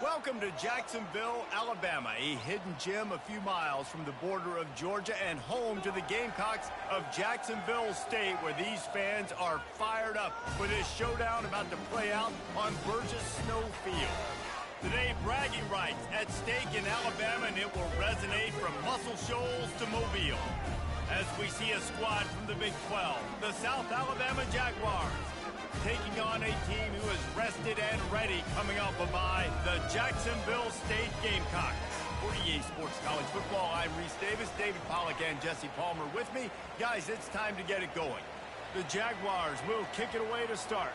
Welcome to Jacksonville, Alabama, a hidden gem a few miles from the border of Georgia and home to the Gamecocks of Jacksonville State, where these fans are fired up for this showdown about to play out on Burgess Snow Field. Today, bragging rights at stake in Alabama, and it will resonate from Muscle Shoals to Mobile. As we see a squad from the Big 12, the South Alabama Jaguars, taking on a team who is rested and ready coming up by the Jacksonville State Gamecocks. For EA Sports College Football, I'm Reese Davis, David Pollack, and Jesse Palmer with me. Guys, it's time to get it going. The Jaguars will kick it away to start.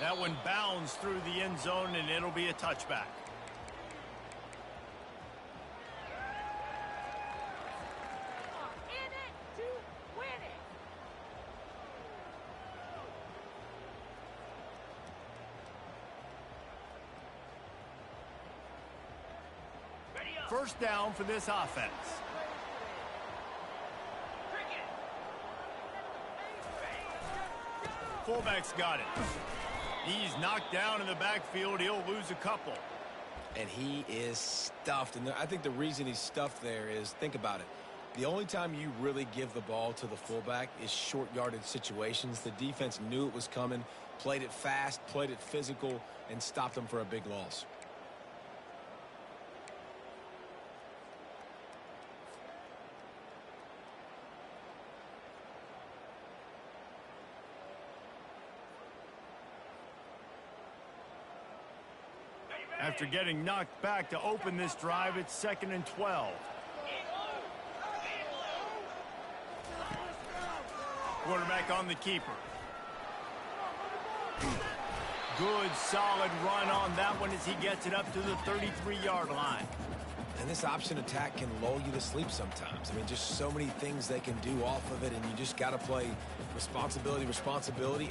That one bounds through the end zone, and it'll be a touchback. First down for this offense. Fullback's got it. He's knocked down in the backfield. He'll lose a couple. And he is stuffed. And I think the reason he's stuffed there is, think about it. The only time you really give the ball to the fullback is short yardage situations. The defense knew it was coming, played it fast, played it physical, and stopped them for a big loss. After getting knocked back to open this drive, it's 2nd and 12. Quarterback on the keeper. Good, solid run on that one as he gets it up to the 33-yard line. And this option attack can lull you to sleep sometimes. I mean, just so many things they can do off of it, and you just got to play responsibility,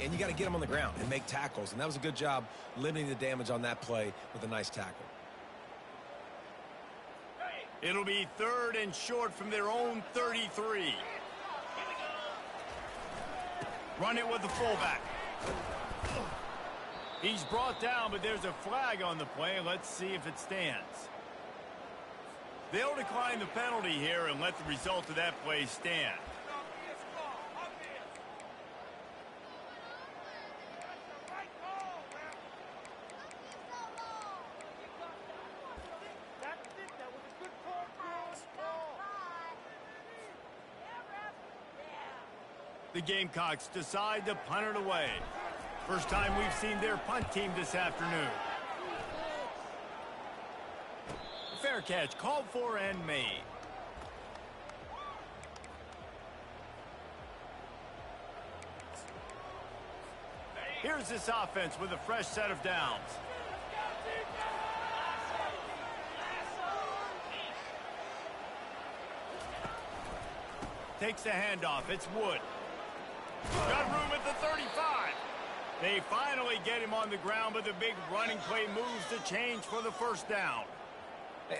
and you got to get them on the ground and make tackles. And that was a good job limiting the damage on that play with a nice tackle. It'll be 3rd and short from their own 33. Run it with the fullback. He's brought down, but there's a flag on the play. Let's see if it stands. They'll decline the penalty here and let the result of that play stand. The Gamecocks decide to punt it away. First time we've seen their punt team this afternoon. Fair catch, called for and made. Here's this offense with a fresh set of downs. Takes the handoff. It's Wood. Got room at the 35. They finally get him on the ground, but the big running play moves the change for the first down.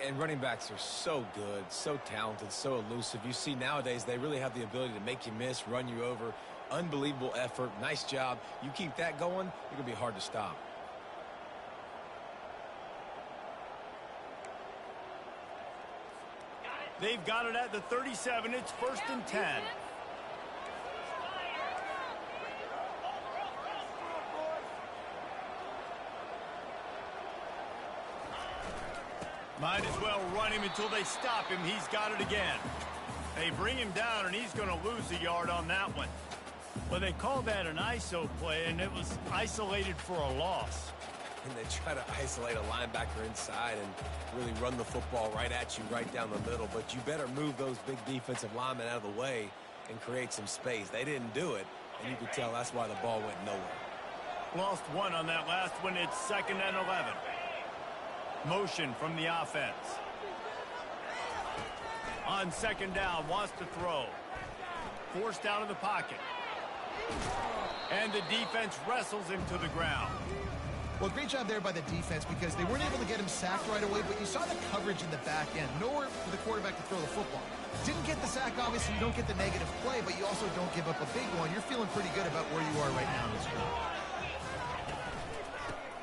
And running backs are so good, so talented, so elusive. You see nowadays they really have the ability to make you miss, run you over. Unbelievable effort. Nice job. You keep that going, you're going to be hard to stop. They've got it at the 37. It's 1st and 10. Might as well run him until they stop him. He's got it again. They bring him down, and he's going to lose a yard on that one. But they called that an ISO play, and it was isolated for a loss. And they try to isolate a linebacker inside and really run the football right at you, right down the middle. But you better move those big defensive linemen out of the way and create some space. They didn't do it, and you could tell that's why the ball went nowhere. Lost one on that last one. It's 2nd and 11. Motion from the offense. On 2nd down, wants to throw. Forced out of the pocket. And the defense wrestles him to the ground. Well, great job there by the defense because they weren't able to get him sacked right away, but you saw the coverage in the back end. Nowhere for the quarterback to throw the football. Didn't get the sack, obviously. You don't get the negative play, but you also don't give up a big one. You're feeling pretty good about where you are right now in this game.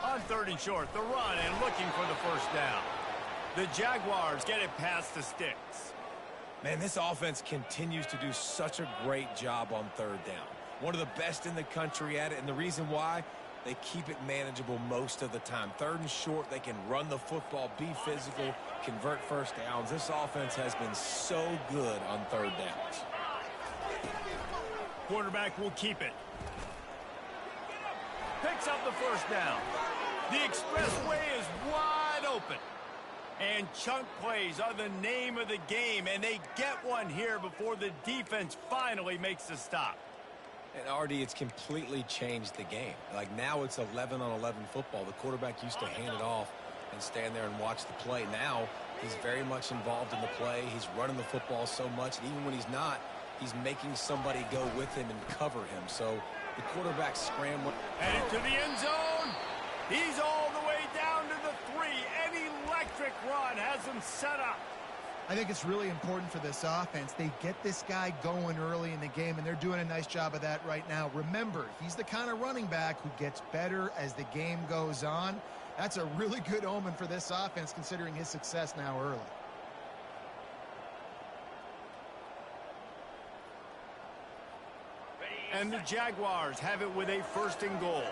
On 3rd and short, the run and looking for the first down. The Jaguars get it past the sticks. Man, this offense continues to do such a great job on 3rd down. One of the best in the country at it, and the reason why, they keep it manageable most of the time. 3rd and short, they can run the football, be physical, convert first downs. This offense has been so good on 3rd downs. Quarterback will keep it. Picks up the first down. The expressway is wide open. And chunk plays are the name of the game, and they get one here before the defense finally makes the stop. And RD, it's completely changed the game. Like now it's 11-on-11 football. The quarterback used to hand it off and stand there and watch the play. Now he's very much involved in the play. He's running the football so much, and even when he's not, he's making somebody go with him and cover him. So the quarterback scrambling. Headed to the end zone. He's all the way down to the 3. An electric run has him set up. I think it's really important for this offense. They get this guy going early in the game, and they're doing a nice job of that right now. Remember, he's the kind of running back who gets better as the game goes on. That's a really good omen for this offense, considering his success now early. And the Jaguars have it with a 1st and goal.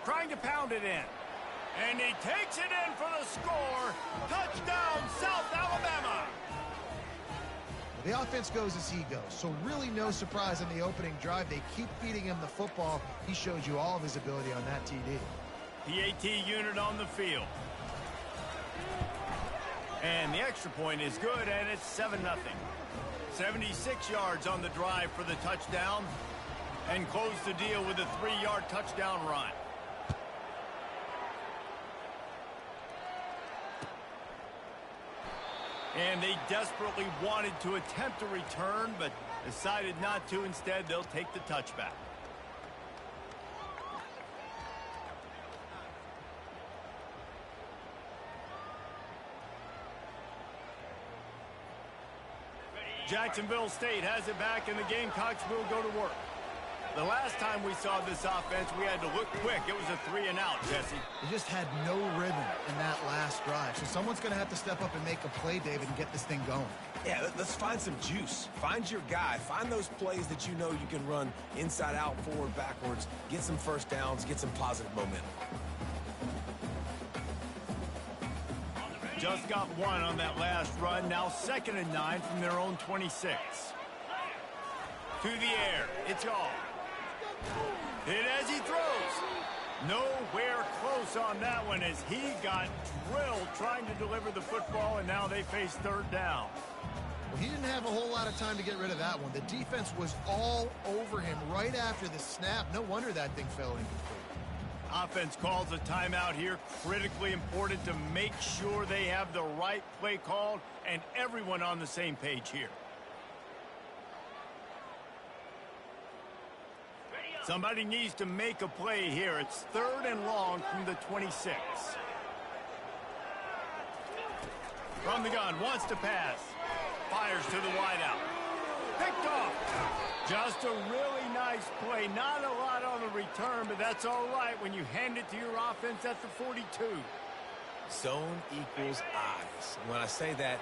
Trying to pound it in. And he takes it in for the score. Touchdown, South Alabama. The offense goes as he goes, so really no surprise on the opening drive. They keep feeding him the football. He showed you all of his ability on that TD. PAT unit on the field. And the extra point is good, and it's 7-0. 76 yards on the drive for the touchdown. And close the deal with a 3-yard touchdown run. And they desperately wanted to attempt a return, but decided not to. Instead, they'll take the touchback. Jacksonville State has it back, and the Gamecocks will go to work. The last time we saw this offense, we had to look quick. It was a 3-and-out, Jesse. They just had no rhythm in that last drive. So someone's going to have to step up and make a play, David, and get this thing going. Yeah, let's find some juice. Find your guy. Find those plays that you know you can run inside out, forward, backwards. Get some first downs. Get some positive momentum. Just got one on that last run. Now 2nd and 9 from their own 26. To the air. It's all. Hit as he throws. Nowhere close on that one as he got drilled trying to deliver the football, and now they face 3rd down. Well, he didn't have a whole lot of time to get rid of that one. The defense was all over him right after the snap. No wonder that thing fell incomplete. Offense calls a timeout here. Critically important to make sure they have the right play called and everyone on the same page here. Somebody needs to make a play here. It's 3rd and long from the 26. From the gun, wants to pass. Fires to the wideout. Picked off. Just a really nice play. Not a lot on the return, but that's all right when you hand it to your offense at the 42. Zone equals eyes. And when I say that,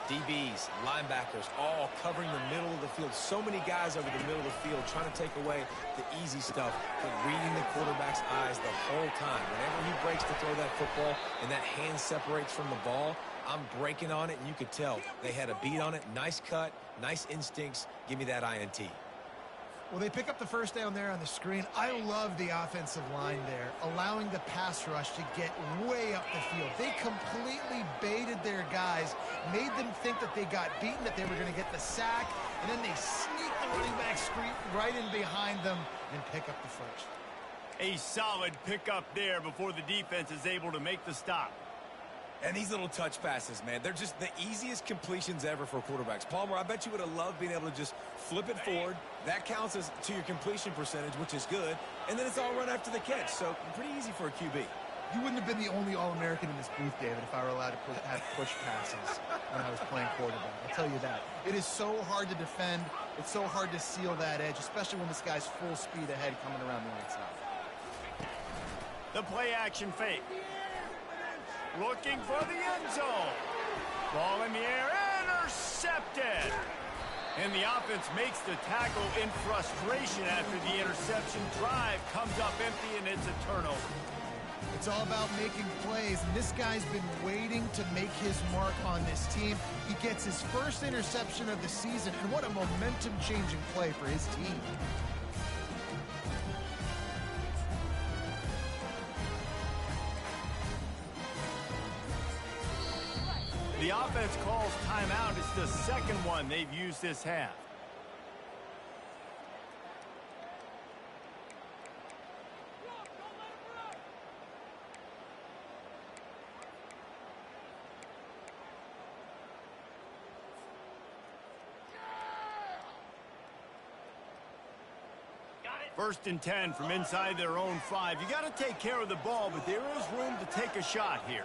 DBs, linebackers, all covering the middle of the field. So many guys over the middle of the field trying to take away the easy stuff, but reading the quarterback's eyes the whole time. Whenever he breaks to throw that football and that hand separates from the ball, I'm breaking on it, and you could tell they had a beat on it. Nice cut, nice instincts. Give me that INT. Well, they pick up the first down there on the screen. I love the offensive line there, allowing the pass rush to get way up the field. They completely baited their guys, made them think that they got beaten, that they were going to get the sack, and then they sneak the running back screen right in behind them and pick up the first. A solid pickup there before the defense is able to make the stop. And these little touch passes, man, they're just the easiest completions ever for quarterbacks. Palmer, I bet you would have loved being able to just flip it forward. That counts as to your completion percentage, which is good. And then it's all run after the catch, so pretty easy for a QB. You wouldn't have been the only All-American in this booth, David, if I were allowed to have push passes when I was playing quarterback. I'll tell you that. It is so hard to defend. It's so hard to seal that edge, especially when this guy's full speed ahead coming around the outside. The play-action fake. Looking for the end zone. Ball in the air, intercepted. And the offense makes the tackle in frustration after the interception. Drive comes up empty, and it's a turnover. It's all about making plays, and this guy's been waiting to make his mark on this team. He gets his first interception of the season, and what a momentum-changing play for his team. The offense calls timeout. It's the second one they've used this half. First and 10 from inside their own 5. You got to take care of the ball, but there is room to take a shot here.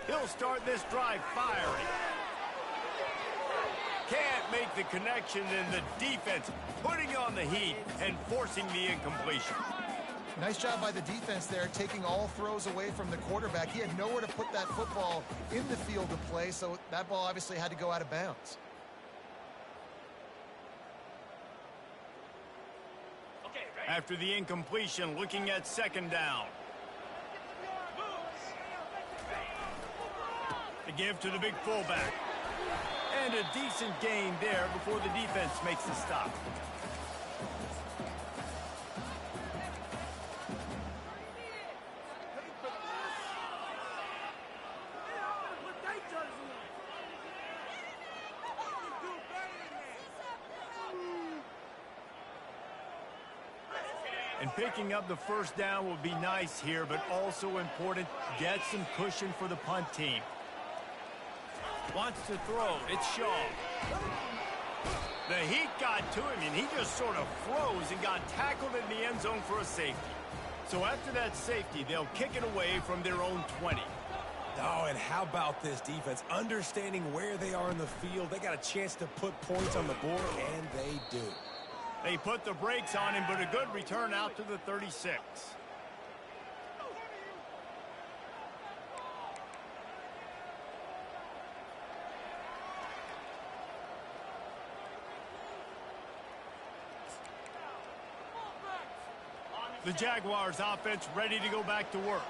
He'll start this drive firing. Can't make the connection, and the defense putting on the heat and forcing the incompletion. Nice job by the defense there, taking all throws away from the quarterback. He had nowhere to put that football in the field to play, so that ball obviously had to go out of bounds. After the incompletion, looking at second down. The give to the big fullback. And a decent gain there before the defense makes the stop. And picking up the first down will be nice here, but also important. Get some cushion for the punt team. Wants to throw. It's Shaw. The heat got to him, and he just sort of froze and got tackled in the end zone for a safety. So after that safety, they'll kick it away from their own 20. Oh, and how about this defense? Understanding where they are in the field. They got a chance to put points on the board, and they do. They put the brakes on him, but a good return out to the 36. The Jaguars offense ready to go back to work.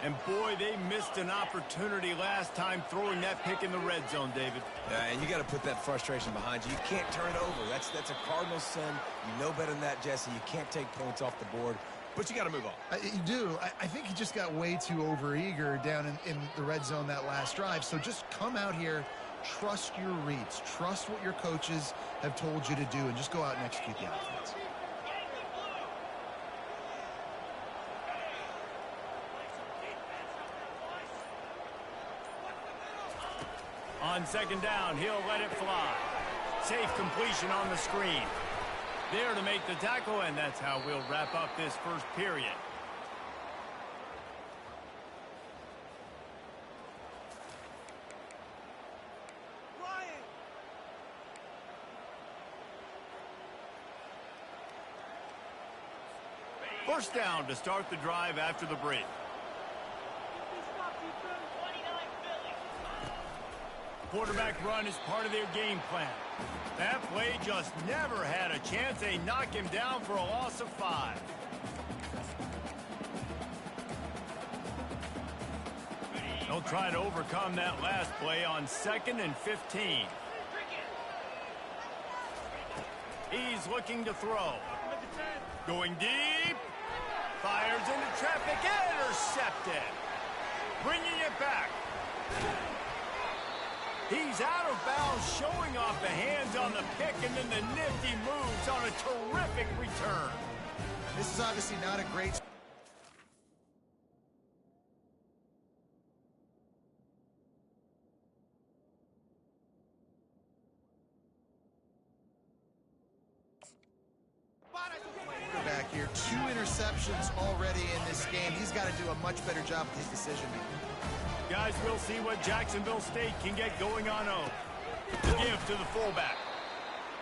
And boy, they missed an opportunity last time throwing that pick in the red zone, David. Yeah, and you got to put that frustration behind you. You can't turn it over. That's a cardinal sin. You know better than that, Jesse. You can't take points off the board, but you got to move on. You do. I think he just got way too overeager down in the red zone that last drive. So just come out here, trust your reads, trust what your coaches have told you to do, and just go out and execute the offense. On second down, he'll let it fly. Safe completion on the screen. There to make the tackle, and that's how we'll wrap up this first period. First down to start the drive after the break. Quarterback run is part of their game plan. That play just never had a chance. They knock him down for a loss of 5. They'll try to overcome that last play on 2nd and 15. He's looking to throw. Going deep. Fires into traffic. Intercepted. Bringing it back. He's out of bounds, showing off the hands on the pick, and then the nifty moves on a terrific return. This is obviously not a great interceptions already in this game. He's got to do a much better job with his decision making. Guys, we'll see what Jacksonville State can get going on home. To give to the fullback.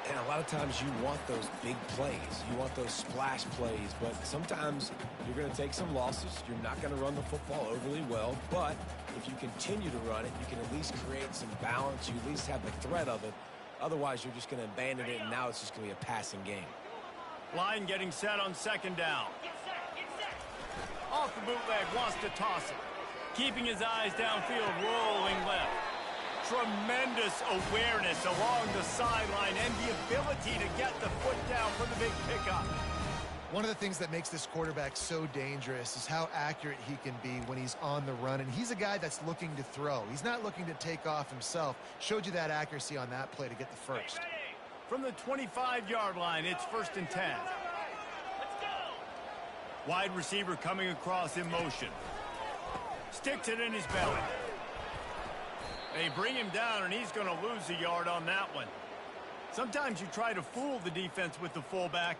And a lot of times you want those big plays. You want those splash plays. But sometimes you're going to take some losses. You're not going to run the football overly well. But if you continue to run it, you can at least create some balance. You at least have the threat of it. Otherwise, you're just going to abandon it, and now it's just going to be a passing game. Line getting set on second down. Off the bootleg, wants to toss it. Keeping his eyes downfield, rolling left. Tremendous awareness along the sideline and the ability to get the foot down for the big pickup. One of the things that makes this quarterback so dangerous is how accurate he can be when he's on the run. And he's a guy that's looking to throw. He's not looking to take off himself. Showed you that accuracy on that play to get the first. From the 25-yard line, it's 1st and 10. Wide receiver coming across in motion. Sticks it in his belly. They bring him down, and he's going to lose a yard on that one. Sometimes you try to fool the defense with the fullback.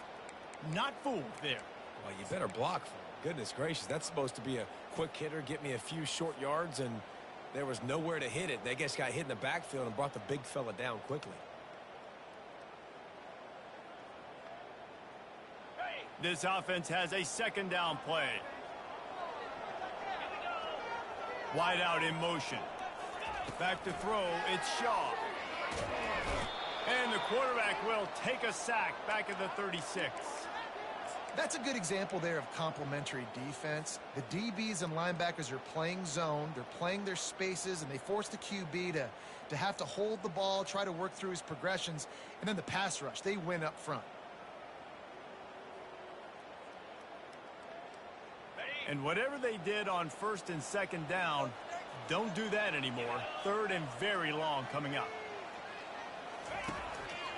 Not fooled there. Well, you better block for him. Goodness gracious, that's supposed to be a quick hitter, get me a few short yards, and there was nowhere to hit it. They just got hit in the backfield and brought the big fella down quickly. This offense has a second down play. Wide out in motion. Back to throw, it's Shaw. And the quarterback will take a sack back at the 36. That's a good example there of complementary defense. The DBs and linebackers are playing zone. They're playing their spaces, and they force the QB to have to hold the ball, try to work through his progressions, and then the pass rush. They win up front. And whatever they did on 1st and 2nd down, don't do that anymore. 3rd and very long coming up.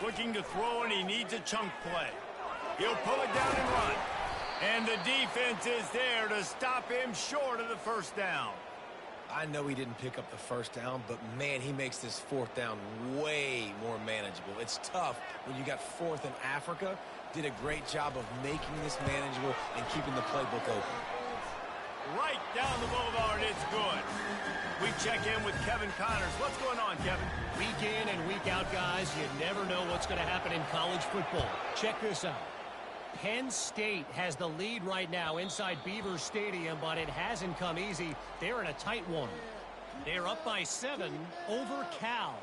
Looking to throw, and he needs a chunk play. He'll pull it down and run. And the defense is there to stop him short of the 1st down. I know he didn't pick up the 1st down, but, man, he makes this 4th down way more manageable. It's tough when you got 4th in Africa. Did a great job of making this manageable and keeping the playbook open. Right down the boulevard, it's good. We check in with Kevin Connors. What's going on, Kevin? Week in and week out, guys, you never know what's going to happen in college football. Check this out. Penn State has the lead right now inside Beaver Stadium, but it hasn't come easy. They're in a tight one. They're up by 7 over Cal.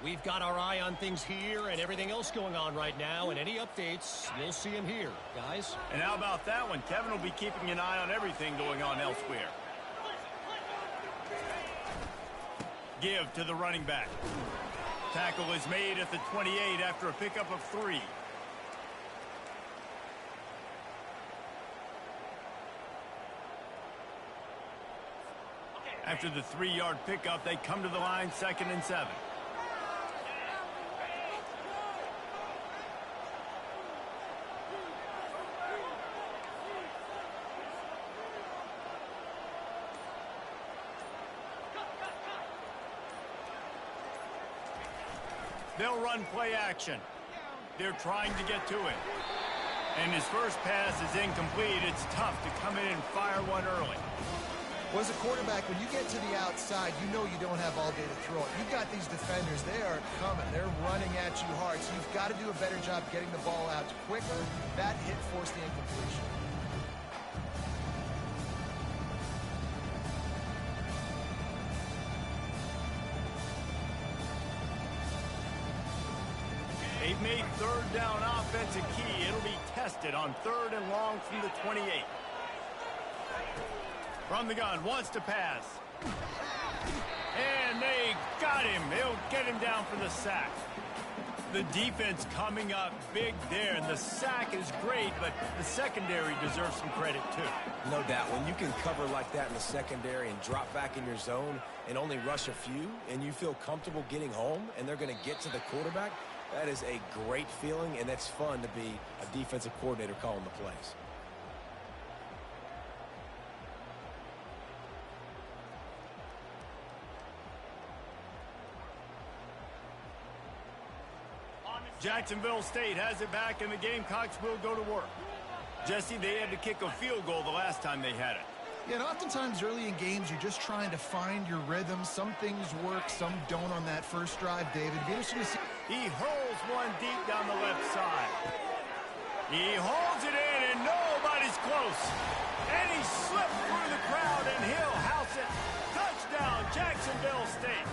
We've got our eye on things here and everything else going on right now, and any updates, you'll see them here, guys. And how about that one? Kevin will be keeping an eye on everything going on elsewhere. Give to the running back. Tackle is made at the 28 after a pickup of 3. After the 3-yard pickup, they come to the line, 2nd and 7. They'll run play action. They're trying to get to it. And his first pass is incomplete. It's tough to come in and fire one early. Well, as a quarterback, when you get to the outside, you know you don't have all day to throw it. You've got these defenders. They are coming. They're running at you hard. So you've got to do a better job getting the ball out quicker. That hit forced the incompletion. They've made 3rd down offense a key. It'll be tested on 3rd and long from the 28. From the gun, wants to pass. And they got him. They'll get him down for the sack. The defense coming up big there, and the sack is great, but the secondary deserves some credit too. No doubt. When you can cover like that in the secondary and drop back in your zone and only rush a few, and you feel comfortable getting home, and they're going to get to the quarterback, that is a great feeling, and that's fun to be a defensive coordinator calling the plays. Jacksonville State has it back, and the Gamecocks will go to work. Jesse, they had to kick a field goal the last time they had it. Yeah, and oftentimes early in games, you're just trying to find your rhythm. Some things work, some don't on that first drive, David. Be interesting to see. He hurls one deep down the left side. He holds it in, and nobody's close. And he slipped through the crowd, and he'll house it. Touchdown, Jacksonville State.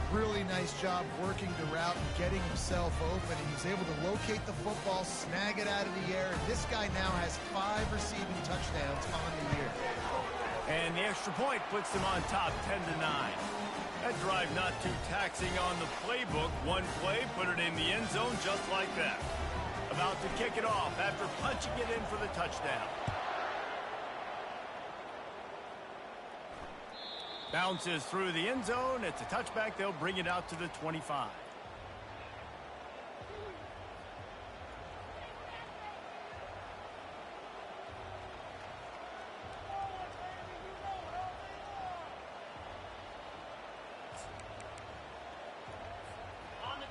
Really nice job working the route and getting himself open. He was able to locate the football, snag it out of the air, and this guy now has 5 receiving touchdowns on the year. And the extra point puts them on top 10-9. That drive not too taxing on the playbook. One play, put it in the end zone just like that. About to kick it off after punching it in for the touchdown. Bounces through the end zone. It's a touchback. They'll bring it out to the 25.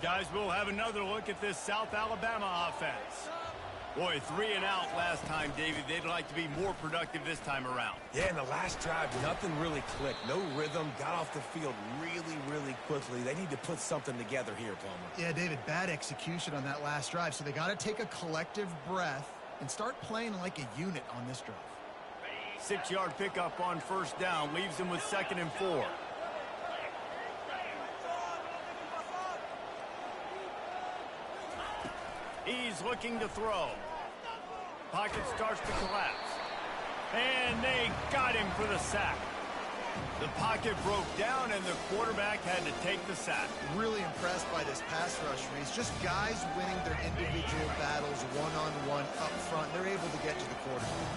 Guys, we'll have another look at this South Alabama offense. Boy, 3 and out last time, David. They'd like to be more productive this time around. Yeah, in the last drive, nothing really clicked. No rhythm, got off the field really quickly. They need to put something together here, Palmer. Yeah, David, bad execution on that last drive. So they got to take a collective breath and start playing like a unit on this drive. 6-yard pickup on first down. Leaves them with 2nd and 4. He's looking to throw. Pocket starts to collapse. And they got him for the sack. The pocket broke down, and the quarterback had to take the sack. Really impressed by this pass rush, Reese. Just guys winning their individual battles one-on-one up front. They're able to get to the quarterback.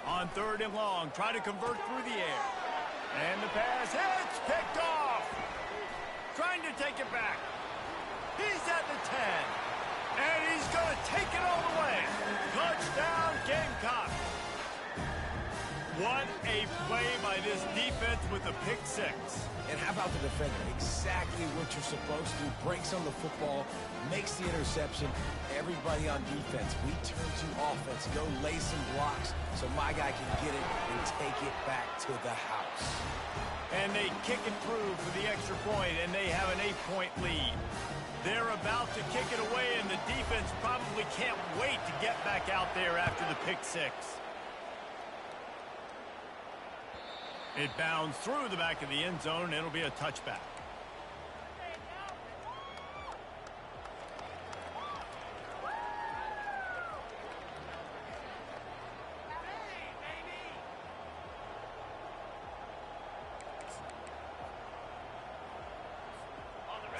On 3rd and long, try to convert through the air. And the pass hits, picked off. Trying to take it back. He's at the 10. And he's going to take it all the way. Touchdown, Gamecock. What a play by this defense with a pick 6. And how about the defender? Exactly what you're supposed to. Breaks on the football, makes the interception. Everybody on defense, we turn to offense. Go lay some blocks so my guy can get it and take it back to the house. And they kick it through for the extra point, and they have an 8-point lead. They're about to kick it away, and the defense probably can't wait to get back out there after the pick 6. It bounds through the back of the end zone, and it'll be a touchback.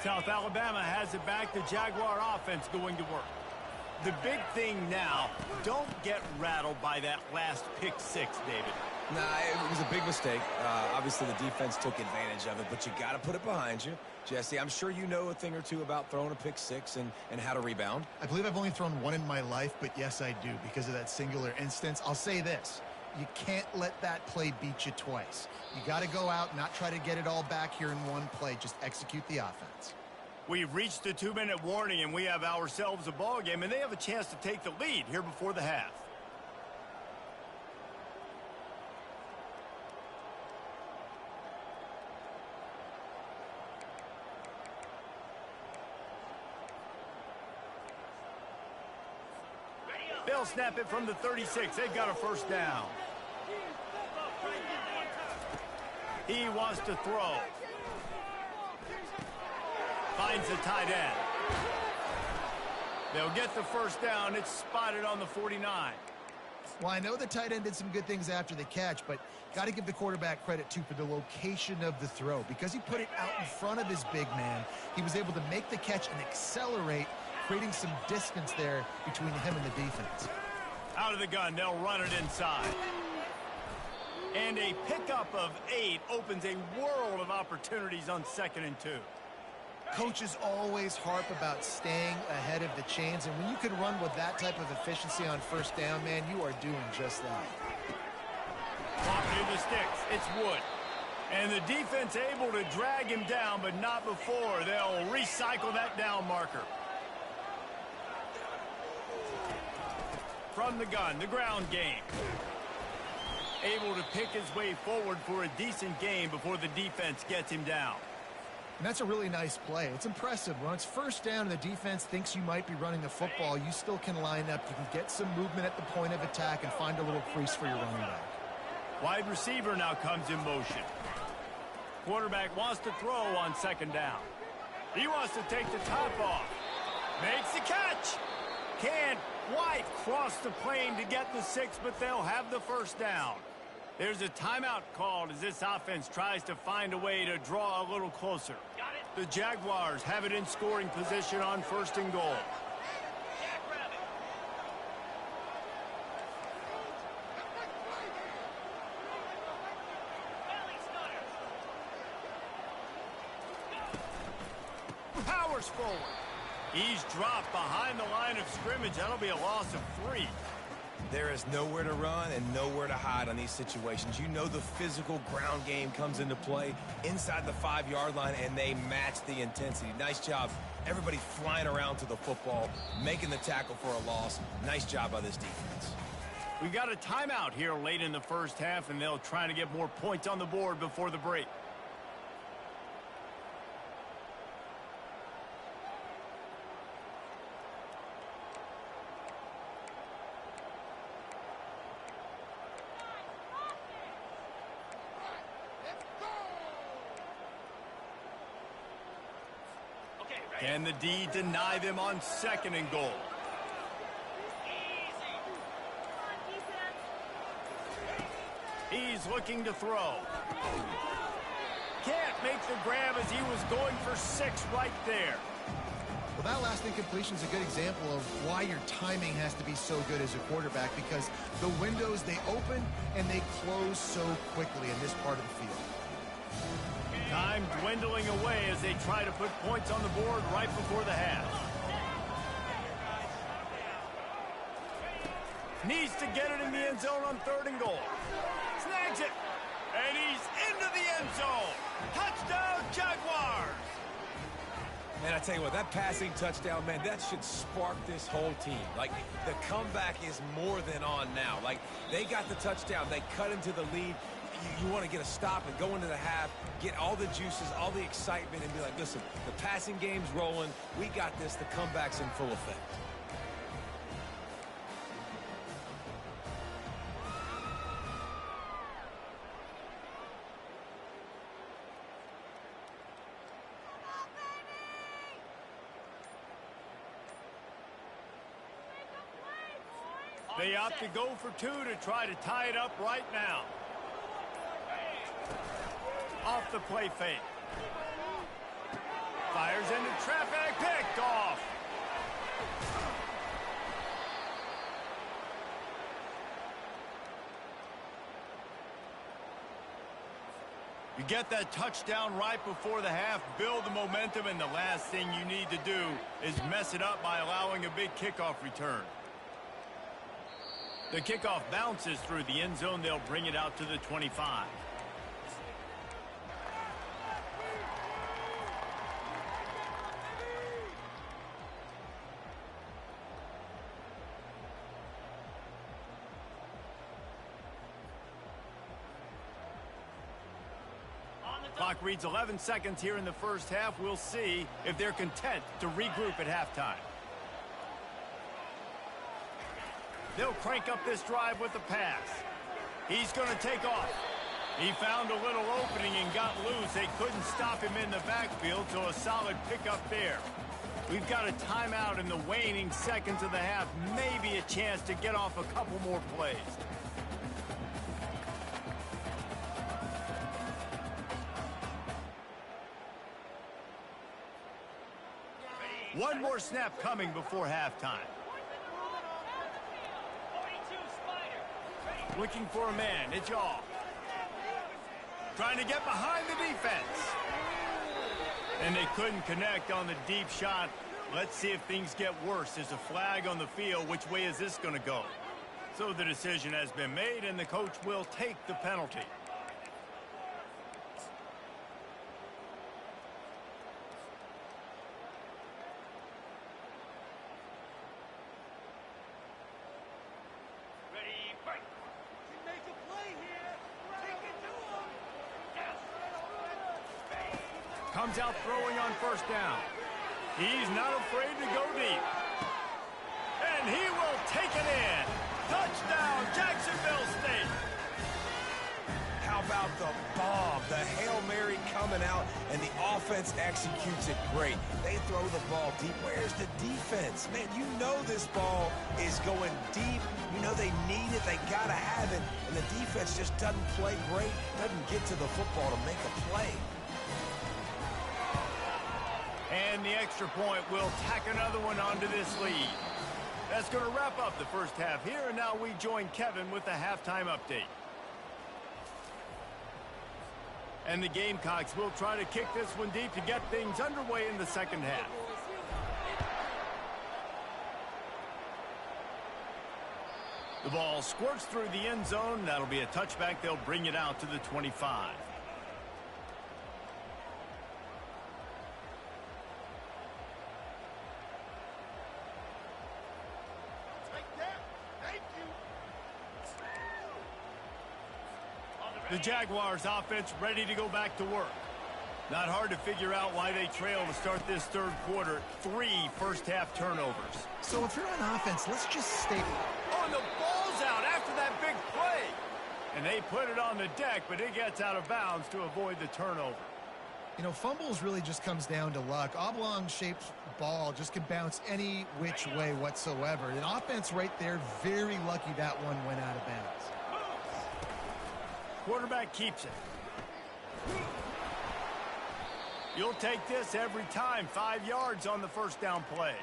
South Alabama has it back. The Jaguar offense going to work. The big thing now, don't get rattled by that last pick 6, David. Nah, it was a big mistake. Obviously, the defense took advantage of it, but you got to put it behind you. Jesse, I'm sure you know a thing or two about throwing a pick 6 and how to rebound. I believe I've only thrown one in my life, but yes, I do because of that singular instance. I'll say this. You can't let that play beat you twice. You got to go out, not try to get it all back here in one play. Just execute the offense. We've reached the 2-minute warning, and we have ourselves a ball game, and they have a chance to take the lead here before the half. They'll snap it from the 36. They've got a first down. He wants to throw. Finds the tight end. They'll get the first down. It's spotted on the 49. Well, I know the tight end did some good things after the catch, but got to give the quarterback credit, too, for the location of the throw. Because he put it out in front of his big man, he was able to make the catch and accelerate, creating some distance there between him and the defense. Out of the gun, they'll run it inside. And a pickup of 8 opens a world of opportunities on 2nd and 2. Coaches always harp about staying ahead of the chains, and when you can run with that type of efficiency on first down, man, you are doing just that. Walking in the sticks, it's Wood. And the defense able to drag him down, but not before. They'll recycle that down marker. From the gun, the ground game. Able to pick his way forward for a decent game before the defense gets him down. And that's a really nice play. It's impressive. When it's first down and the defense thinks you might be running the football, you still can line up. You can get some movement at the point of attack and find a little crease for your running back. Wide receiver now comes in motion. Quarterback wants to throw on second down. He wants to take the top off. Makes the catch. Can't quite cross the plane to get the 6, but they'll have the first down. There's a timeout called as this offense tries to find a way to draw a little closer. The Jaguars have it in scoring position on 1st and goal. Powers forward. He's dropped behind the line of scrimmage. That'll be a loss of 3. There is nowhere to run and nowhere to hide on these situations. You know the physical ground game comes into play inside the 5-yard line, and they match the intensity. Nice job. Everybody flying around to the football, making the tackle for a loss. Nice job by this defense. We got a timeout here late in the first half, and they'll try to get more points on the board before the break. Can the D deny them on 2nd and goal? He's looking to throw. Can't make the grab as he was going for 6 right there. Well, that last incompletion is a good example of why your timing has to be so good as a quarterback, because the windows, they open and they close so quickly in this part of the field. Time dwindling away as they try to put points on the board right before the half. Needs to get it in the end zone on 3rd and goal. Snags it. And he's into the end zone. Touchdown, Jaguars. Man, I tell you what, that passing touchdown, man, that should spark this whole team. Like, the comeback is more than on now. Like, they got the touchdown. They cut into the lead. You want to get a stop and go into the half, get all the juices, all the excitement, and be like, listen, the passing game's rolling. We got this. The comeback's in full effect. They opt to go for 2 to try to tie it up right now. Off the play fake. Fires into traffic, picked off. You get that touchdown right before the half, build the momentum, and the last thing you need to do is mess it up by allowing a big kickoff return. The kickoff bounces through the end zone. They'll bring it out to the 25. Clock reads 11 seconds here in the first half. We'll see if they're content to regroup at halftime. They'll crank up this drive with the pass. He's going to take off. He found a little opening and got loose. They couldn't stop him in the backfield, so a solid pickup there. We've got a timeout in the waning seconds of the half. Maybe a chance to get off a couple more plays. One more snap coming before halftime. Looking for a man. It's Yaw. Trying to get behind the defense. And they couldn't connect on the deep shot. Let's see if things get worse. There's a flag on the field. Which way is this going to go? So the decision has been made, and the coach will take the penalty. Comes out throwing on first down. He's not afraid to go deep. And he will take it in. Touchdown, Jacksonville State. How about the bomb? The Hail Mary coming out, and the offense executes it great. They throw the ball deep. Where's the defense? Man, you know this ball is going deep. You know they need it. They got to have it. And the defense just doesn't play great, doesn't get to the football to make a play. And the extra point will tack another one onto this lead. That's going to wrap up the first half here, and now we join Kevin with the halftime update. And the Gamecocks will try to kick this one deep to get things underway in the second half. The ball squirts through the end zone. That'll be a touchback. They'll bring it out to the 25. The Jaguars offense ready to go back to work. Not hard to figure out why they trail to start this third quarter. 3 first-half turnovers. So if you're on offense, let's just stay. Oh, and the ball's out after that big play. And they put it on the deck, but it gets out of bounds to avoid the turnover. You know, fumbles really just comes down to luck. Oblong-shaped ball just can bounce any which way whatsoever. The offense right there, very lucky that one went out of bounds. Quarterback keeps it. You'll take this every time. 5 yards on the first down play.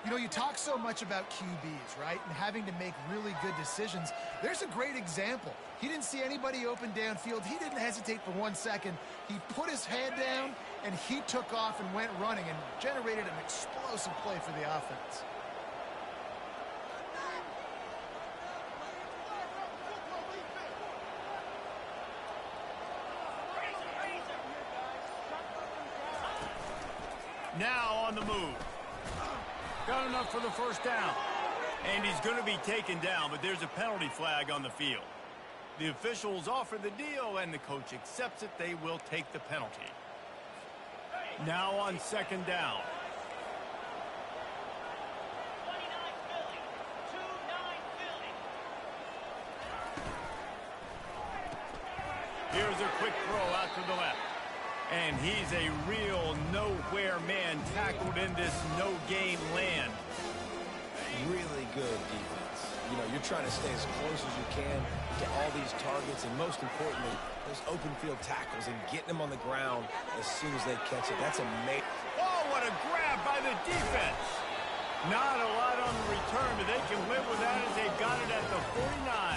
You know, you talk so much about QBs, right? And having to make really good decisions. There's a great example. He didn't see anybody open downfield. He didn't hesitate for 1 second. He put his head down, and he took off and went running and generated an explosive play for the offense. Now on the move. Got enough for the first down. And he's going to be taken down, but there's a penalty flag on the field. The officials offer the deal, and the coach accepts it. They will take the penalty. Now on second down. Here's a quick throw out to the left. And he's a real nowhere man tackled in this no-gain land. Really good defense. You know, you're trying to stay as close as you can to all these targets, and most importantly, those open field tackles and getting them on the ground as soon as they catch it. That's amazing. Oh, what a grab by the defense. Not a lot on the return, but they can live with that as they've got it at the 49.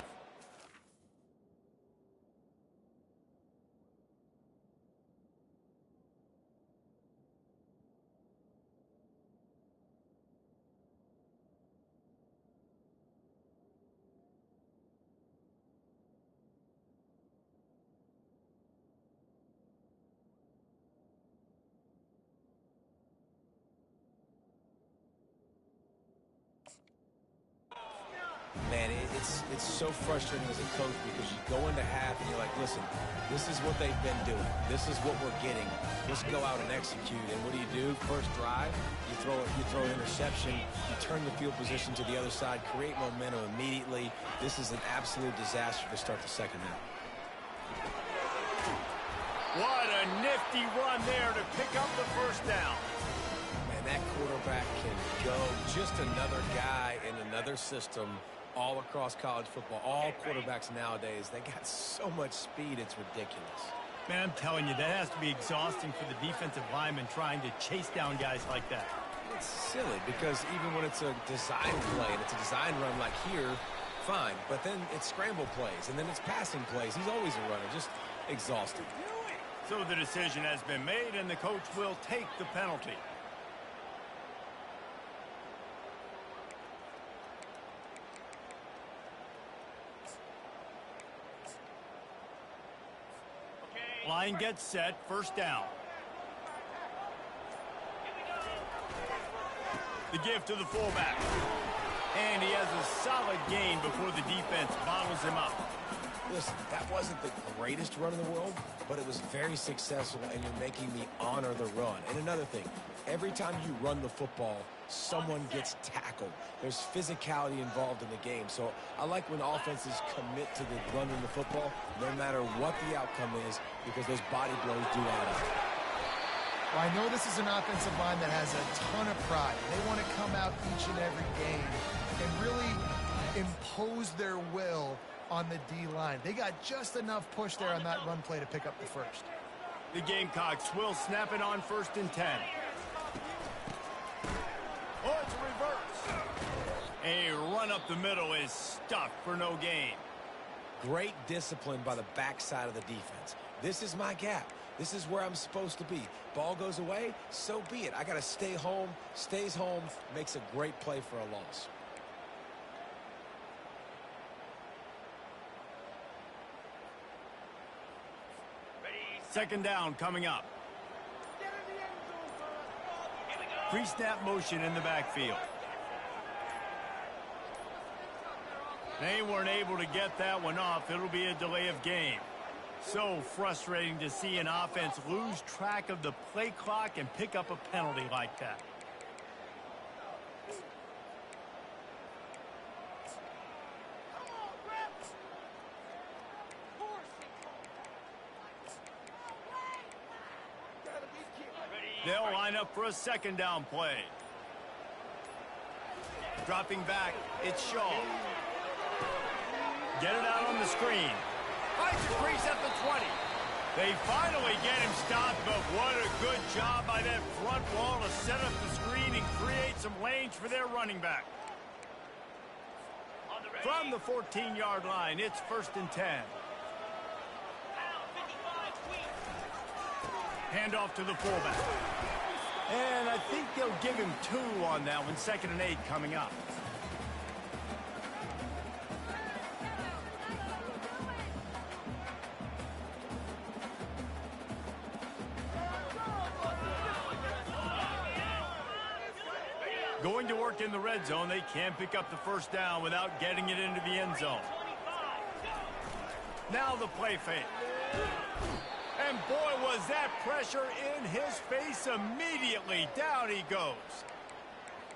Man, it's so frustrating as a coach because you go into half and you're like, listen, this is what they've been doing. This is what we're getting. Let's go out and execute. And what do? First drive, you throw an interception, you turn the field position to the other side, create momentum immediately. This is an absolute disaster to start the second half. What a nifty run there to pick up the first down. Man, that quarterback can go. Just another guy in another system all across college football. All quarterbacks nowadays, they got so much speed, it's ridiculous. Man, I'm telling you, that has to be exhausting for the defensive lineman trying to chase down guys like that. It's silly because even when it's a design play and it's a design run like here, fine. But then it's scramble plays and then it's passing plays. He's always a runner, just exhausting. So the decision has been made and the coach will take the penalty. Line gets set, first down. The give to the fullback. And he has a solid gain before the defense bottles him up. Listen, that wasn't the greatest run in the world, but it was very successful, and you're making me honor the run. And another thing, every time you run the football, someone gets tackled. There's physicality involved in the game. So I like when offenses commit to the running the football, no matter what the outcome is, because those body blows do add up. Well, I know this is an offensive line that has a ton of pride. They want to come out each and every game and really impose their will on the D-line. They got just enough push there on that run play to pick up the first. The Gamecocks will snap it on 1st and 10. Oh, it's a reverse. A run up the middle is stuffed for no gain. Great discipline by the backside of the defense. This is my gap. This is where I'm supposed to be. Ball goes away, so be it. I got to stay home. Stays home, makes a great play for a loss. Second down coming up. Pre-snap motion in the backfield. They weren't able to get that one off. It'll be a delay of game. So frustrating to see an offense lose track of the play clock and pick up a penalty like that. They'll line up for a second down play. Dropping back, it's Shaw. Get it out on the screen. Finds a crease at the 20. They finally get him stopped, but what a good job by that front wall to set up the screen and create some lanes for their running back. From the 14-yard line, it's 1st and 10. Handoff to the fullback. And I think they'll give him 2 on that one. 2nd and 8 coming up. Going to work in the red zone. They can't pick up the first down without getting it into the end zone. Now the play fake. And boy, was that pressure in his face immediately. Down he goes.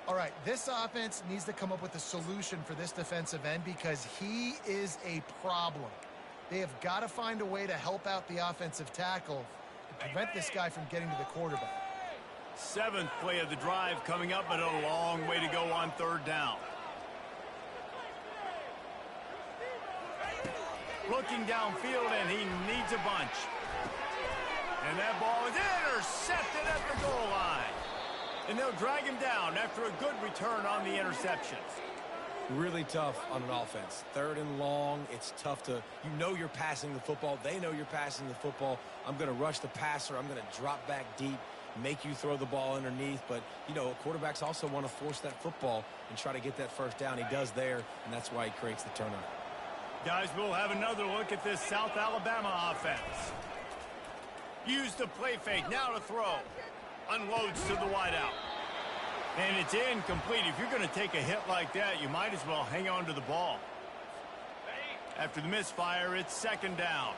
All right, this offense needs to come up with a solution for this defensive end because he is a problem. They have got to find a way to help out the offensive tackle to prevent this guy from getting to the quarterback. 7th play of the drive coming up, but a long way to go on 3rd down. Looking downfield, and he needs a bunch. And that ball is intercepted at the goal line. And they'll drag him down after a good return on the interception. Really tough on an offense. 3rd and long, it's tough to, you know you're passing the football. They know you're passing the football. I'm going to rush the passer. I'm going to drop back deep, make you throw the ball underneath. But, you know, quarterbacks also want to force that football and try to get that first down. He does there, and that's why he creates the turnover. Guys, we'll have another look at this South Alabama offense. Use the play fake, now to throw. Unloads to the wideout. And it's incomplete. If you're going to take a hit like that, you might as well hang on to the ball. After the misfire, it's 2nd down.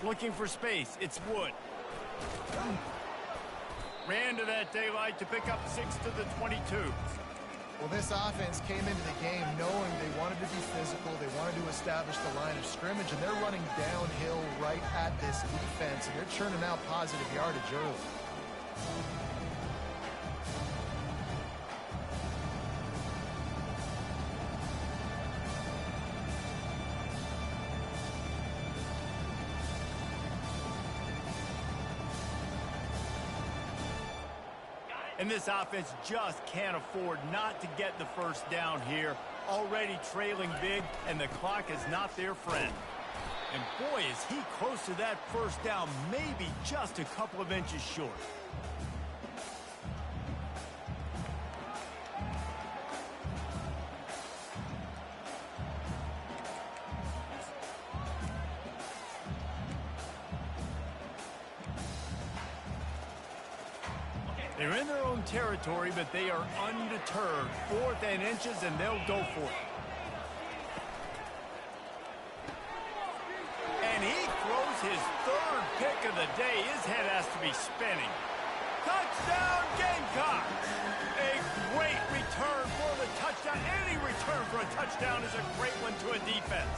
Looking for space, it's Wood. Ran to that daylight to pick up 6 to the 22. Well, this offense came into the game knowing they wanted to be physical, they wanted to establish the line of scrimmage, and they're running downhill right at this defense, and they're churning out positive yardage early. And this offense just can't afford not to get the first down here. Already trailing big, and the clock is not their friend. And boy, is he close to that first down, maybe just a couple of inches short. They're in their own territory, but they are undeterred. 4th and inches, and they'll go for it. his third pick of the day. His head has to be spinning. Touchdown, Gamecocks! A great return for the touchdown. Any return for a touchdown is a great one to a defense.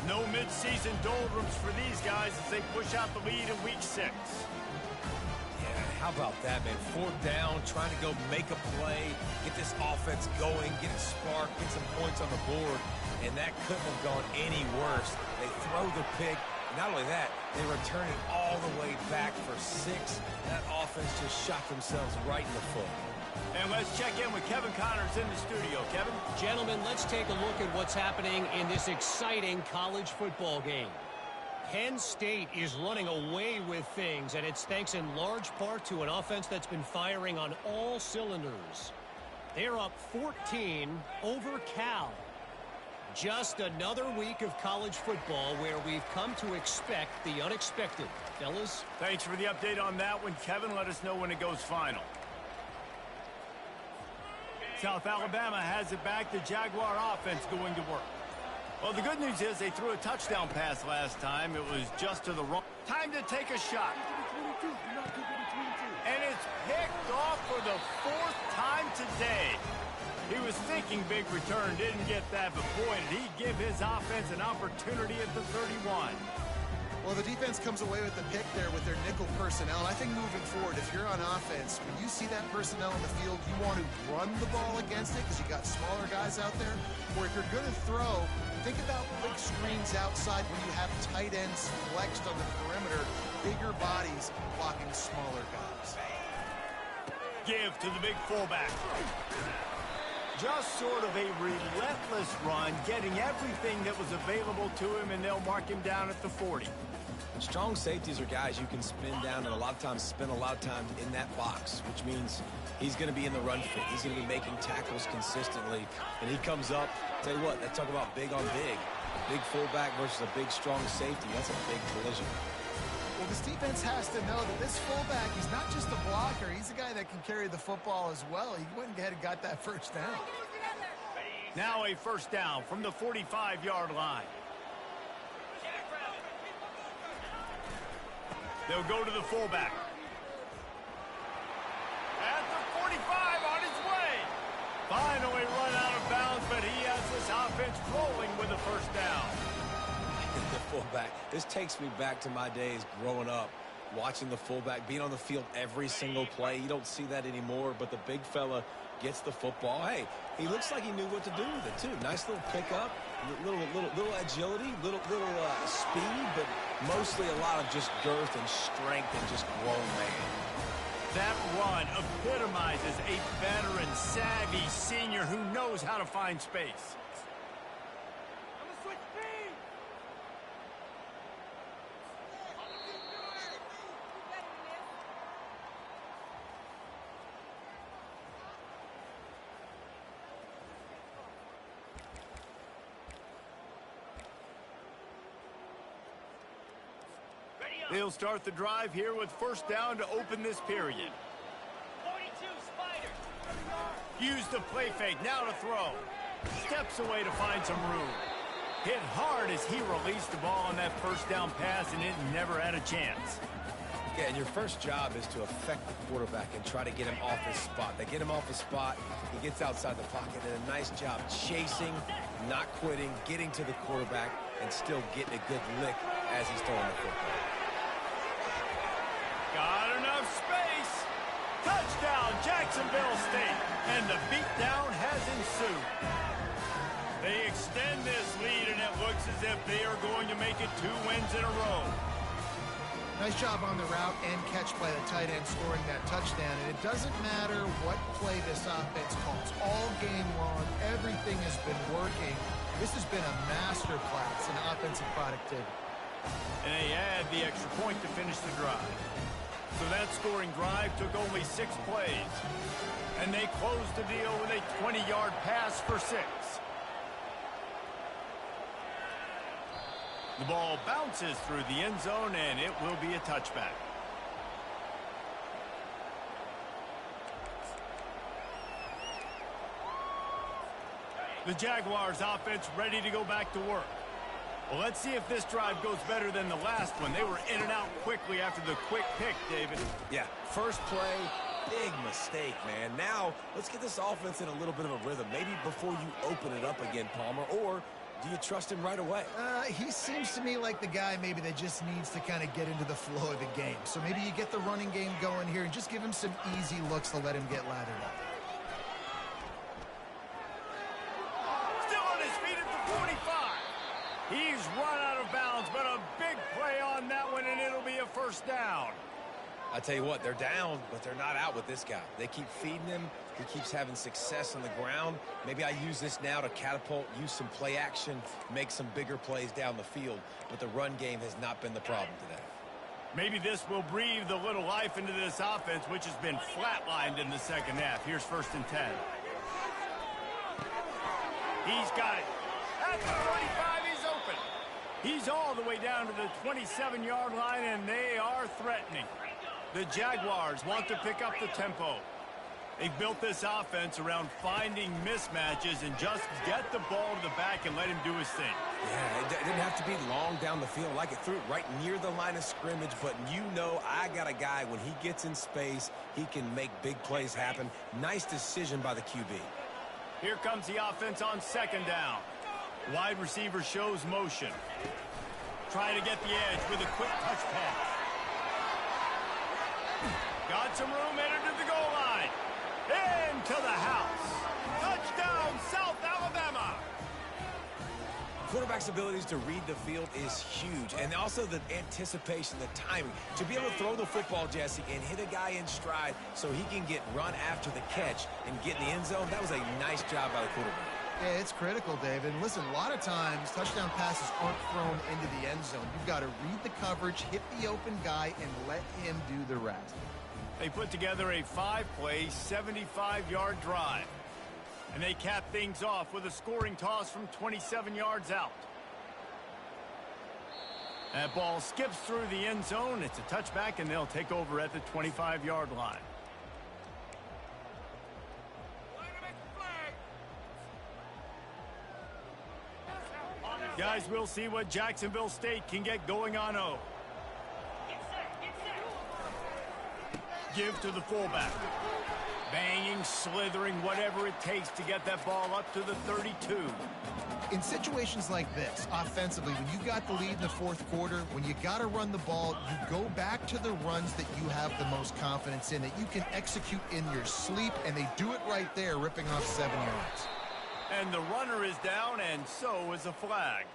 No midseason doldrums for these guys as they push out the lead in Week 6. Yeah, how about that, man? Fourth down, trying to go make a play, get this offense going, get it sparked, get some points on the board, and that couldn't have gone any worse. They throw the pick. Not only that, they return it all the way back for 6. That offense just shot themselves right in the foot. And let's check in with Kevin Connors in the studio. Kevin? Gentlemen, let's take a look at what's happening in this exciting college football game. Penn State is running away with things, and it's thanks in large part to an offense that's been firing on all cylinders. They're up 14 over Cal. Just another week of college football where we've come to expect the unexpected. Fellas? Thanks for the update on that one, Kevin. Let us know when it goes final. South Alabama has it back. The Jaguar offense going to work. Well, the good news is they threw a touchdown pass last time. It was just to the wrong. Time to take a shot. And it's picked off for the 4th time today. He was thinking big return, didn't get that, but boy, did he give his offense an opportunity at the 31. Well, the defense comes away with the pick there with their nickel personnel. And I think moving forward, if you're on offense, when you see that personnel in the field, you want to run the ball against it because you got smaller guys out there. Or if you're going to throw, think about big screens outside when you have tight ends flexed on the perimeter, bigger bodies blocking smaller guys. Give to the big fullback. Just sort of a relentless run, getting everything that was available to him, and they'll mark him down at the 40. Strong safeties are guys you can spin down and a lot of times spend a lot of time in that box, which means he's going to be in the run fit. He's going to be making tackles consistently, and he comes up. Tell you what, they talk about big on big. A big fullback versus a big, strong safety. That's a big collision. Well, this defense has to know that this fullback is not just a blocker. He's a guy that can carry the football as well. He went ahead and got that first down. Now a first down from the 45-yard line. They'll go to the fullback. At the 45, on his way. Finally run out of bounds, but he has this offense rolling with a first down. The fullback. This takes me back to my days growing up, watching the fullback, being on the field every single play. You don't see that anymore, but the big fella gets the football. Hey, he looks like he knew what to do with it, too. Nice little pickup, little agility, little speed, but mostly a lot of just girth and strength and just grown man. That run epitomizes a veteran, savvy senior who knows how to find space. They'll start the drive here with first down to open this period. 42, Spider. Use the play fake, now to throw. Steps away to find some room. Hit hard as he released the ball on that first down pass, and it never had a chance. Yeah, and your first job is to affect the quarterback and try to get him off his spot. They get him off his spot, he gets outside the pocket, and a nice job chasing, not quitting, getting to the quarterback, and still getting a good lick as he's throwing the football. Got enough space. Touchdown, Jacksonville State. And the beatdown has ensued. They extend this lead, and it looks as if they are going to make it 2 wins in a row. Nice job on the route and catch by the tight end scoring that touchdown. And it doesn't matter what play this offense calls. All game long, everything has been working. This has been a master class in offensive productivity. And they add the extra point to finish the drive. So that scoring drive took only 6 plays. And they closed the deal with a 20-yard pass for 6. The ball bounces through the end zone, and it will be a touchback. The Jaguars offense ready to go back to work. Well, let's see if this drive goes better than the last one. They were in and out quickly after the quick pick, David. Yeah, first play, big mistake, man. Now, let's get this offense in a little bit of a rhythm. Maybe before you open it up again, Palmer, or do you trust him right away? He seems to me like the guy maybe that just needs to kind of get into the flow of the game. So maybe you get the running game going here and just give him some easy looks to let him get lathered up. Still on his feet at the 45. He's run out of bounds, but a big play on that one, and it'll be a first down. I tell you what, they're down, but they're not out with this guy. They keep feeding him. He keeps having success on the ground. Maybe I use this now to catapult, use some play action, make some bigger plays down the field. But the run game has not been the problem today. Maybe this will breathe a little life into this offense, which has been flatlined in the second half. Here's 1st and 10. He's got it. At the 45, he's open. He's all the way down to the 27-yard line, and they are threatening. The Jaguars want to pick up the tempo. They've built this offense around finding mismatches and just get the ball to the back and let him do his thing. Yeah, it didn't have to be long down the field. Like it threw it right near the line of scrimmage, but you know I got a guy, when he gets in space, he can make big plays happen. Nice decision by the QB. Here comes the offense on 2nd down. Wide receiver shows motion. Trying to get the edge with a quick touch pass. Got some room, entered to the goal line. Into the house. Touchdown, South Alabama. Quarterback's abilities to read the field is huge, and also the anticipation, the timing. To be able to throw the football, Jesse, and hit a guy in stride so he can get run after the catch and get in the end zone, that was a nice job by the quarterback. Yeah, it's critical, David. And listen, a lot of times touchdown passes aren't thrown into the end zone. You've got to read the coverage, hit the open guy, and let him do the rest. They put together a 5-play, 75-yard drive. And they cap things off with a scoring toss from 27 yards out. That ball skips through the end zone. It's a touchback, and they'll take over at the 25-yard line. Guys, we'll see what Jacksonville State can get going on O. Give to the fullback. Banging, slithering, whatever it takes to get that ball up to the 32. In situations like this, offensively, when you got the lead in the 4th quarter, when you got to run the ball, you go back to the runs that you have the most confidence in, that you can execute in your sleep, and they do it right there, ripping off 7 yards. And the runner is down, and so is a flag.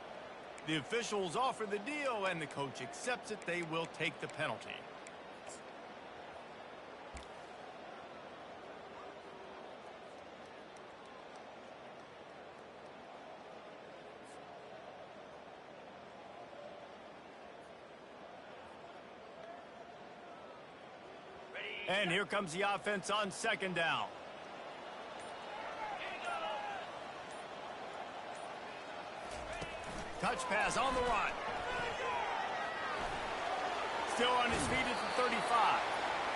The officials offer the deal, and the coach accepts it. They will take the penalty. And here comes the offense on 2nd down. Touch pass on the run. Still on his feet at the 35.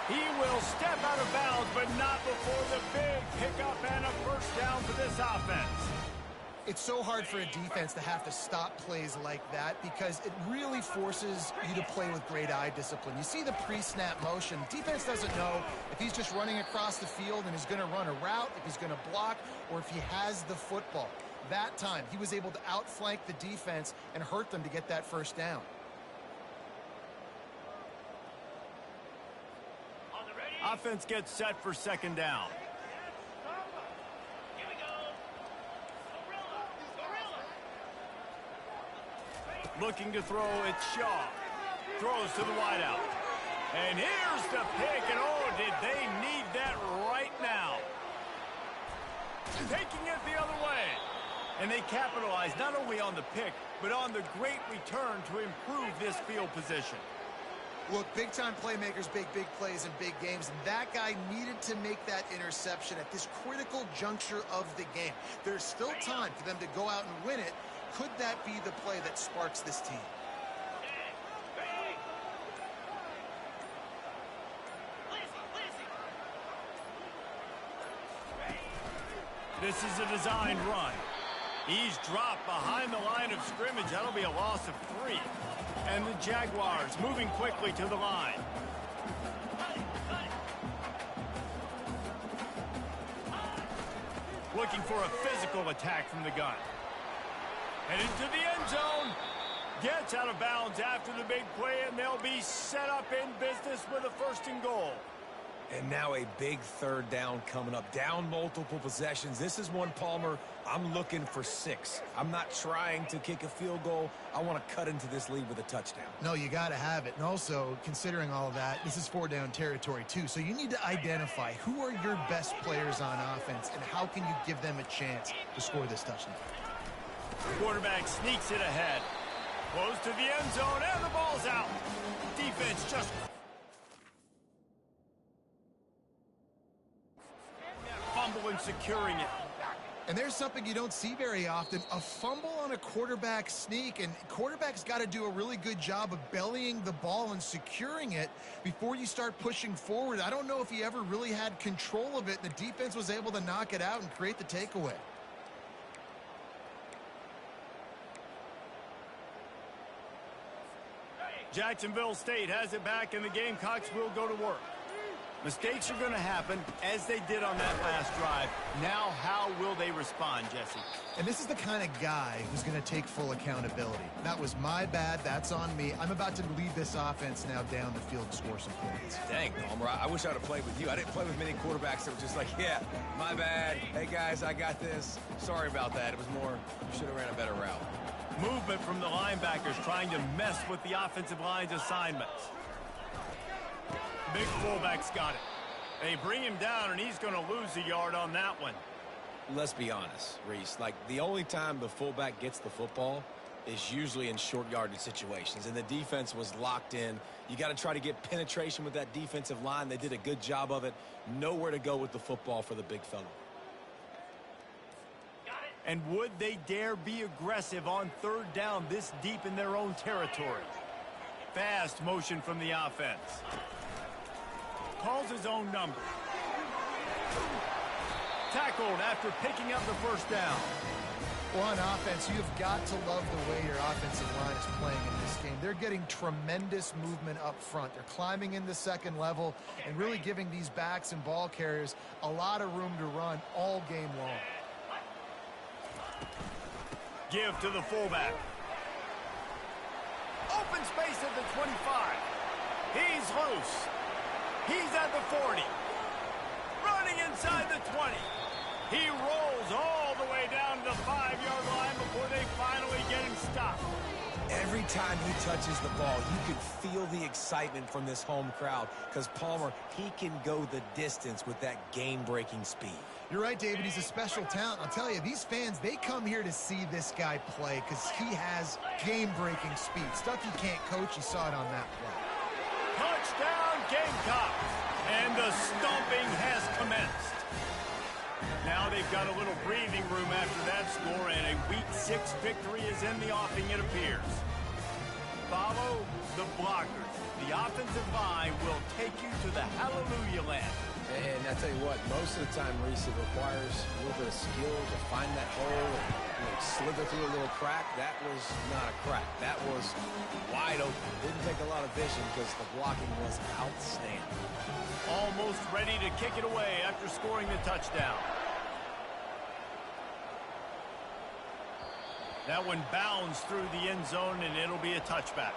He will step out of bounds, but not before the big pickup and a first down for this offense. It's so hard for a defense to have to stop plays like that because it really forces you to play with great eye discipline. You see the pre-snap motion. Defense doesn't know if he's just running across the field and is going to run a route, if he's going to block, or if he has the football. That time, he was able to outflank the defense and hurt them to get that first down. Offense gets set for 2nd down. Looking to throw, it's Shaw. Throws to the wideout. And here's the pick, and oh, did they need that right now. Taking it the other way. And they capitalize not only on the pick, but on the great return to improve this field position. Look, big-time playmakers make big plays in big games, and that guy needed to make that interception at this critical juncture of the game. There's still time for them to go out and win it. Could that be the play that sparks this team? This is a designed run. He's dropped behind the line of scrimmage. That'll be a loss of 3. And the Jaguars moving quickly to the line. Looking for a physical attack from the gun. And into the end zone. Gets out of bounds after the big play, and they'll be set up in business with a 1st and goal. And now a big 3rd down coming up. Down multiple possessions. This is one, Palmer, I'm looking for 6. I'm not trying to kick a field goal. I want to cut into this lead with a touchdown. No, you got to have it. And also, considering all of that, this is 4-down territory, too. So you need to identify who are your best players on offense and how can you give them a chance to score this touchdown. Quarterback sneaks it ahead. Close to the end zone, and the ball's out. Defense just fumbling, securing it. And there's something you don't see very often, a fumble on a quarterback sneak, and quarterback's got to do a really good job of bellying the ball and securing it before you start pushing forward. I don't know if he ever really had control of it. The defense was able to knock it out and create the takeaway. Jacksonville State has it back, and the Gamecocks will go to work. Mistakes are going to happen, as they did on that last drive. Now, how will they respond, Jesse? And this is the kind of guy who's going to take full accountability. That was my bad. That's on me. I'm about to lead this offense now down the field and score some points. Dang, Palmer, I wish I would have played with you. I didn't play with many quarterbacks that were just like, yeah, my bad. Hey, guys, I got this. Sorry about that. It was more, you should have ran a better route. Movement from the linebackers trying to mess with the offensive line's assignments. Big fullback's got it. They bring him down, and he's going to lose a yard on that one. Let's be honest, Reese. Like, the only time the fullback gets the football is usually in short yardage situations, and the defense was locked in. You got to try to get penetration with that defensive line. They did a good job of it. Nowhere to go with the football for the big fella. And would they dare be aggressive on 3rd down this deep in their own territory? Fast motion from the offense. Calls his own number. Tackled after picking up the 1st down. Well, on offense, you've got to love the way your offensive line is playing in this game. They're getting tremendous movement up front. They're climbing in the 2nd level and really giving these backs and ball carriers a lot of room to run all game long. Give to the fullback. Open space at the 25. He's loose. He's at the 40. Running inside the 20. He rolls all the way down to the 5-yard line before they finally get him stopped. Every time he touches the ball, you can feel the excitement from this home crowd because Palmer, he can go the distance with that game-breaking speed. You're right, David. He's a special talent. I'll tell you, these fans, they come here to see this guy play because he has game-breaking speed. Stuff you can't coach. You saw it on that play. Touchdown, Gamecocks. And the stomping has commenced. Now they've got a little breathing room after that score, and a Week 6 victory is in the offing, it appears. Follow the blockers. The offensive line will take you to the hallelujah land. And I tell you what, most of the time, Reese, it requires a little bit of skill to find that hole and slither through a little crack. That was not a crack. That was wide open. Didn't take a lot of vision because the blocking was outstanding. Almost ready to kick it away after scoring the touchdown. That one bounds through the end zone, and it'll be a touchback.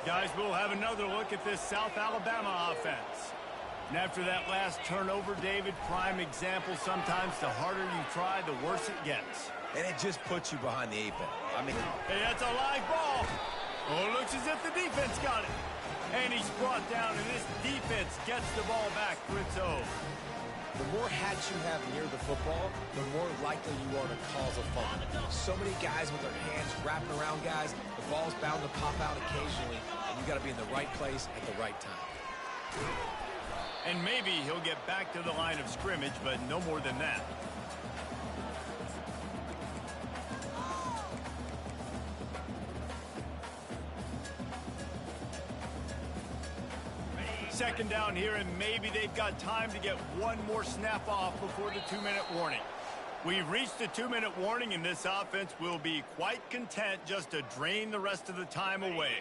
Guys, we'll have another look at this South Alabama offense. And after that last turnover, David, prime example, sometimes the harder you try, the worse it gets. And it just puts you behind the 8 ball. I mean, hey, that's a live ball. Oh, it looks as if the defense got it. And he's brought down, and this defense gets the ball back for its own. the more hats you have near the football, the more likely you are to cause a fumble. So many guys with their hands wrapping around guys, the ball's bound to pop out occasionally, and you got to be in the right place at the right time. And maybe he'll get back to the line of scrimmage, but no more than that. Second down here, and maybe they've got time to get one more snap off before the 2-minute warning. We've reached the 2-minute warning, and this offense will be quite content just to drain the rest of the time away.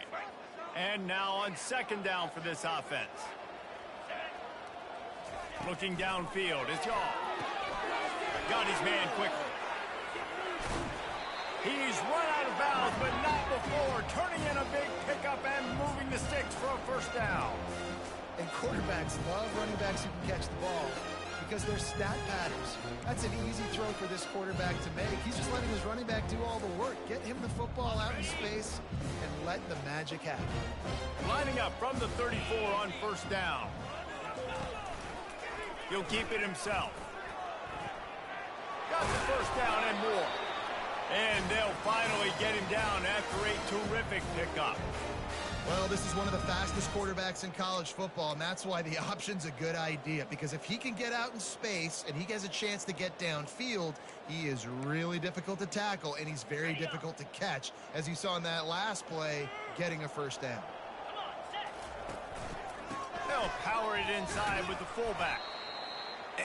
And now on second down for this offense. Looking downfield, it's Yaw. Got his man quickly. He's run out of bounds, but not before turning in a big pickup and moving the sticks for a first down. And quarterbacks love running backs who can catch the ball because they're stat patterns. That's an easy throw for this quarterback to make. He's just letting his running back do all the work. Get him the football out in space and let the magic happen. Lining up from the 34 on first down. He'll keep it himself. Got the first down and more. And they'll finally get him down after a terrific pickup. Well, this is one of the fastest quarterbacks in college football, and that's why the option's a good idea. Because if he can get out in space and he has a chance to get downfield, he is really difficult to tackle, and he's very difficult to catch, as you saw in that last play, getting a first down. They'll power it inside with the fullback.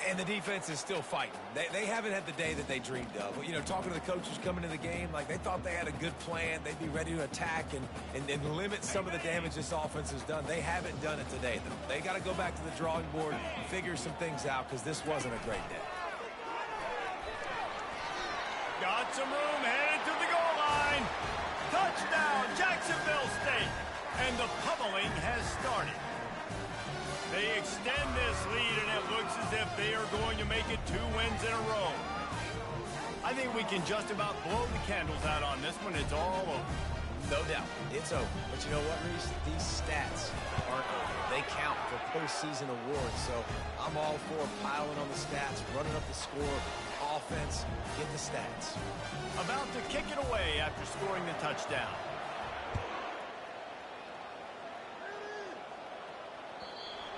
And the defense is still fighting. They haven't had the day that they dreamed of. You know, talking to the coaches coming into the game, like they thought they had a good plan. They'd be ready to attack and limit some of the damage this offense has done. They haven't done it today, though. They got to go back to the drawing board and figure some things out because this wasn't a great day. Got some room, headed to the goal line. Touchdown, Jacksonville State. And the pummeling has started. They extend this lead, and it looks as if they are going to make it 2 wins in a row. I think we can just about blow the candles out on this one. It's all over. No doubt. It's over. But you know what, Reese? These stats aren't over. They count for postseason awards. So I'm all for piling on the stats, running up the score, offense, get the stats. About to kick it away after scoring the touchdown.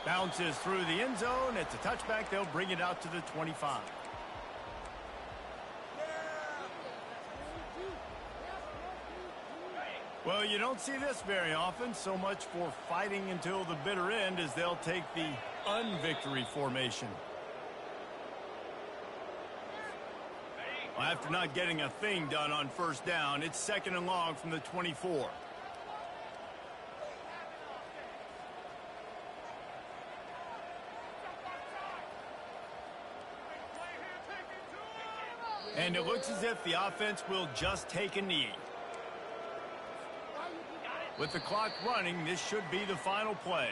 Bounces through the end zone. It's a touchback. They'll bring it out to the 25. Well, you don't see this very often. So much for fighting until the bitter end as they'll take the unvictory formation. Well, after not getting a thing done on first down, it's second and long from the 24. And it looks as if the offense will just take a knee. With the clock running, this should be the final play.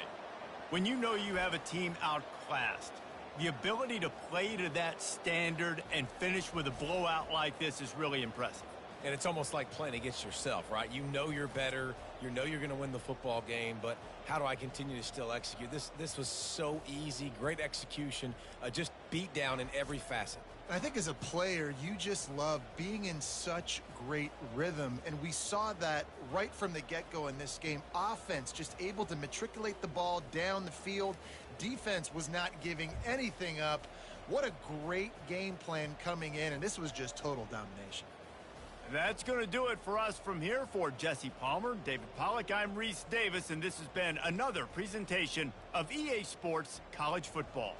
When you know you have a team outclassed, the ability to play to that standard and finish with a blowout like this is really impressive. And it's almost like playing against yourself, right? You know you're better. You know you're going to win the football game, but how do I continue to still execute? This was so easy, great execution, just beat down in every facet. I think as a player, you just love being in such great rhythm, and we saw that right from the get-go in this game. Offense just able to matriculate the ball down the field. Defense was not giving anything up. What a great game plan coming in, and this was just total domination. That's going to do it for us from here. For Jesse Palmer, David Pollack, I'm Reese Davis, and this has been another presentation of EA Sports College Football.